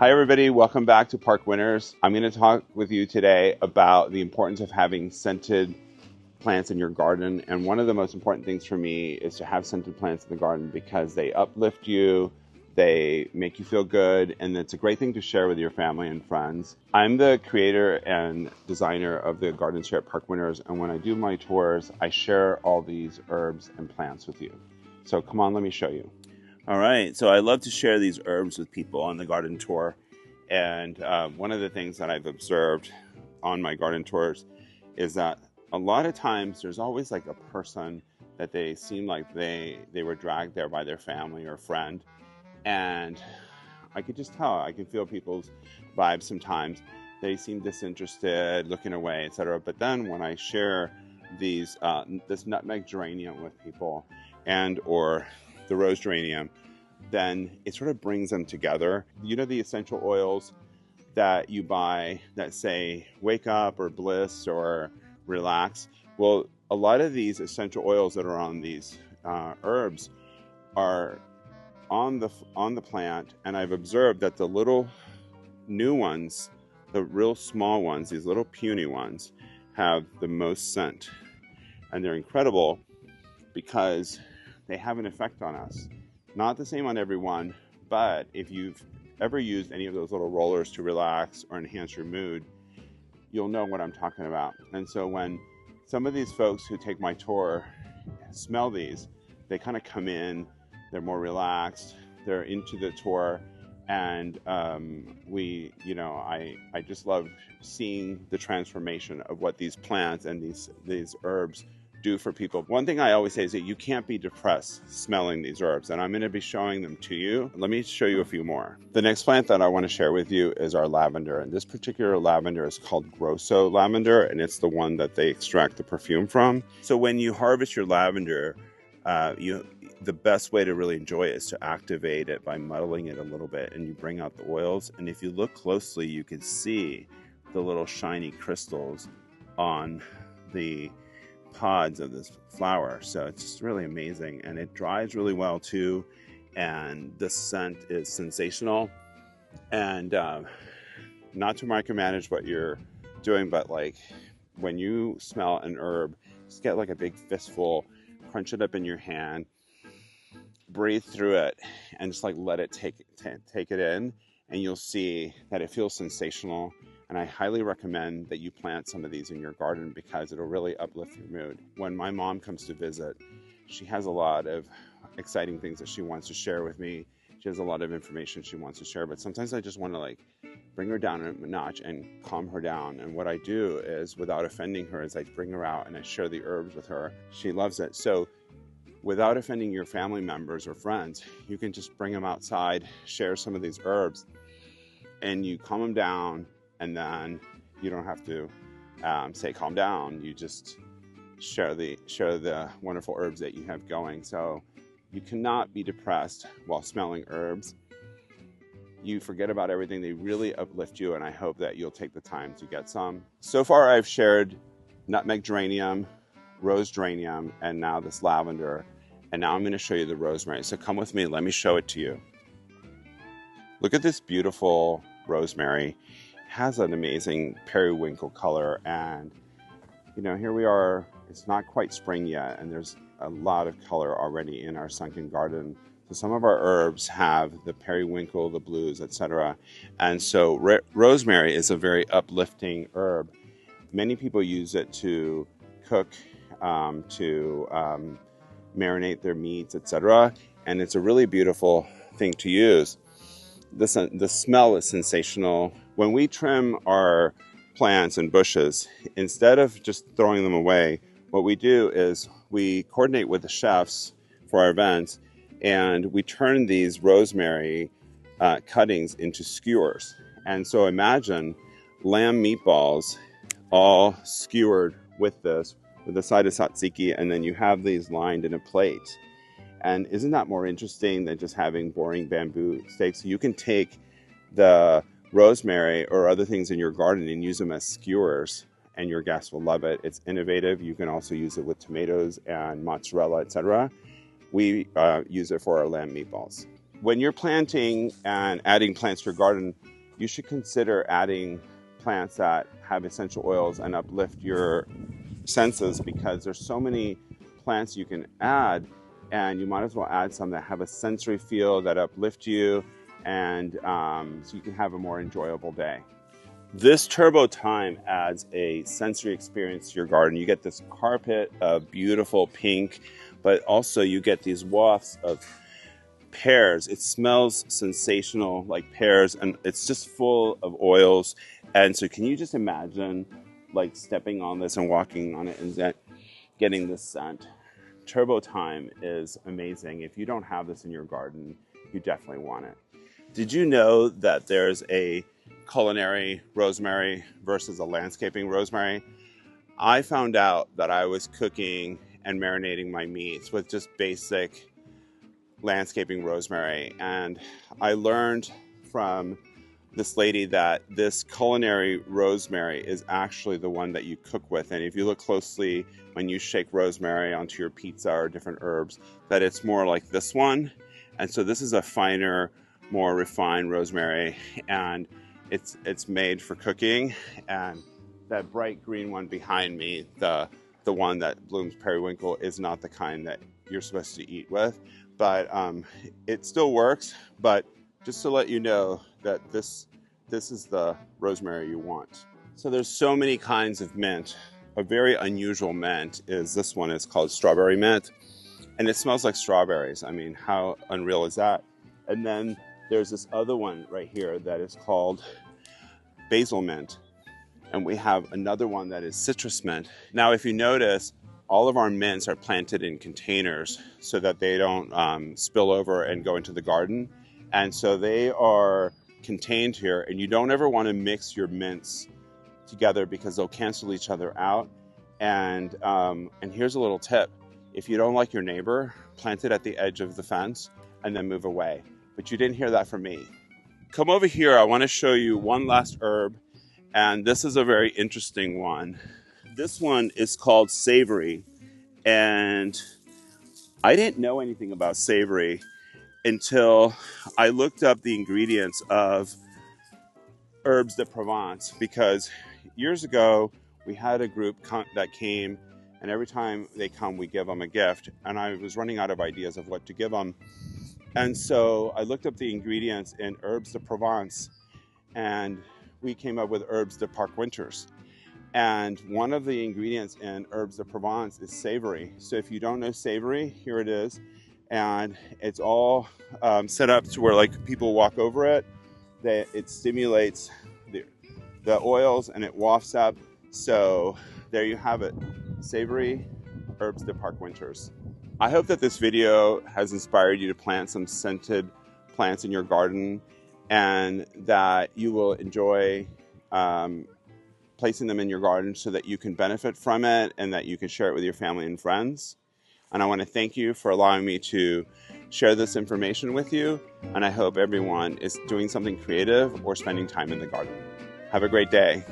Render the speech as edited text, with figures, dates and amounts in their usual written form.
Hi everybody, welcome back to Park Winners. I'm going to talk with you today about the importance of having scented plants in your garden. And one of the most important things for me is to have scented plants in the garden because they uplift you, they make you feel good, and it's a great thing to share with your family and friends. I'm the creator and designer of the gardens here at Park Winners, and when I do my tours, I share all these herbs and plants with you. So come on, let me show you. All right, so I love to share these herbs with people on the garden tour. And one of the things that I've observed on my garden tours is that a lot of times there's always like a person that they seem like they were dragged there by their family or friend. And I could just tell, I can feel people's vibes sometimes. They seem disinterested, looking away, etc. But then when I share this nutmeg geranium with people and or the rose geranium, then it sort of brings them together. You know the essential oils that you buy that say wake up or bliss or relax? Well, a lot of these essential oils that are on these herbs are on the plant, and I've observed that the little new ones, the real small ones, these little puny ones, have the most scent. And they're incredible because they have an effect on us. Not the same on everyone, but if you've ever used any of those little rollers to relax or enhance your mood, you'll know what I'm talking about. And so when some of these folks who take my tour smell these, they kind of come in, they're more relaxed, they're into the tour, and I just love seeing the transformation of what these plants and these herbs do for people. One thing I always say is that you can't be depressed smelling these herbs, and I'm going to be showing them to you. Let me show you a few more. The next plant that I want to share with you is our lavender, and this particular lavender is called Grosso lavender, and it's the one that they extract the perfume from. So when you harvest your lavender, the best way to really enjoy it is to activate it by muddling it a little bit, and you bring out the oils. And if you look closely, you can see the little shiny crystals on the pods of this flower. So it's just really amazing, and it dries really well too, and the scent is sensational. And not to micromanage what you're doing, but like when you smell an herb, just get like a big fistful, crunch it up in your hand, breathe through it, and just like let it take it in, and you'll see that it feels sensational. And I highly recommend that you plant some of these in your garden because it'll really uplift your mood. When my mom comes to visit, she has a lot of exciting things that she wants to share with me. She has a lot of information she wants to share, but sometimes I just want to like bring her down a notch and calm her down. And what I do is, without offending her, is I bring her out and I share the herbs with her. She loves it. So without offending your family members or friends, you can just bring them outside, share some of these herbs, and you calm them down. And then you don't have to say calm down. You just share the wonderful herbs that you have going. So you cannot be depressed while smelling herbs. You forget about everything. They really uplift you, and I hope that you'll take the time to get some. So far I've shared nutmeg geranium, rose geranium, and now this lavender. And now I'm going to show you the rosemary. So come with me, let me show it to you. Look at this beautiful rosemary. Has an amazing periwinkle color, and here we are. It's not quite spring yet, and there's a lot of color already in our sunken garden. So some of our herbs have the periwinkle, the blues, etc. And so rosemary is a very uplifting herb. Many people use it to cook, to marinate their meats, etc. And it's a really beautiful thing to use. The smell is sensational. When we trim our plants and bushes, instead of just throwing them away, what we do is we coordinate with the chefs for our events, and we turn these rosemary cuttings into skewers. And so imagine lamb meatballs all skewered with this, with a side of tzatziki, and then you have these lined in a plate. And isn't that more interesting than just having boring bamboo steaks? You can take the rosemary or other things in your garden and use them as skewers, and your guests will love it. It's innovative. You can also use it with tomatoes and mozzarella, etc. We use it for our lamb meatballs. when you're planting and adding plants to your garden, you should consider adding plants that have essential oils and uplift your senses, because there's so many plants you can add, and you might as well add some that have a sensory feel that uplift you, and so you can have a more enjoyable day. This turbo thyme adds a sensory experience to your garden. You get this carpet of beautiful pink, but also you get these wafts of pears. It smells sensational like pears, and it's just full of oils. And so can you just imagine like stepping on this and walking on it and getting this scent? Turbo thyme is amazing. If you don't have this in your garden, you definitely want it. Did you know that there's a culinary rosemary versus a landscaping rosemary? I found out that I was cooking and marinating my meats with just basic landscaping rosemary, and I learned from this lady that this culinary rosemary is actually the one that you cook with. And if you look closely when you shake rosemary onto your pizza or different herbs, that it's more like this one. And so this is a finer, more refined rosemary, and it's made for cooking. And that bright green one behind me, the one that blooms periwinkle, is not the kind that you're supposed to eat with, but it still works. But just to let you know that this is the rosemary you want. So there's so many kinds of mint. A very unusual mint is this one. It's called strawberry mint, and it smells like strawberries. I mean, how unreal is that? And then there's this other one right here that is called basil mint, and we have another one that is citrus mint. Now, if you notice, all of our mints are planted in containers so that they don't spill over and go into the garden. And so they are contained here, and you don't ever want to mix your mints together because they'll cancel each other out. And here's a little tip. If you don't like your neighbor, plant it at the edge of the fence and then move away. But you didn't hear that from me. Come over here. I want to show you one last herb, and this is a very interesting one. This one is called savory, and I didn't know anything about savory until I looked up the ingredients of herbs de Provence, because years ago we had a group that came, and every time they come we give them a gift, and I was running out of ideas of what to give them. And so I looked up the ingredients in herbs de Provence, and we came up with herbs de Park Winters. And one of the ingredients in herbs de Provence is savory. So if you don't know savory, here it is. And it's all set up to where like people walk over it. It stimulates the oils and it wafts up. So there you have it, savory herbs de Park Winters. I hope that this video has inspired you to plant some scented plants in your garden, and that you will enjoy placing them in your garden so that you can benefit from it and that you can share it with your family and friends. And I want to thank you for allowing me to share this information with you. And I hope everyone is doing something creative or spending time in the garden. Have a great day.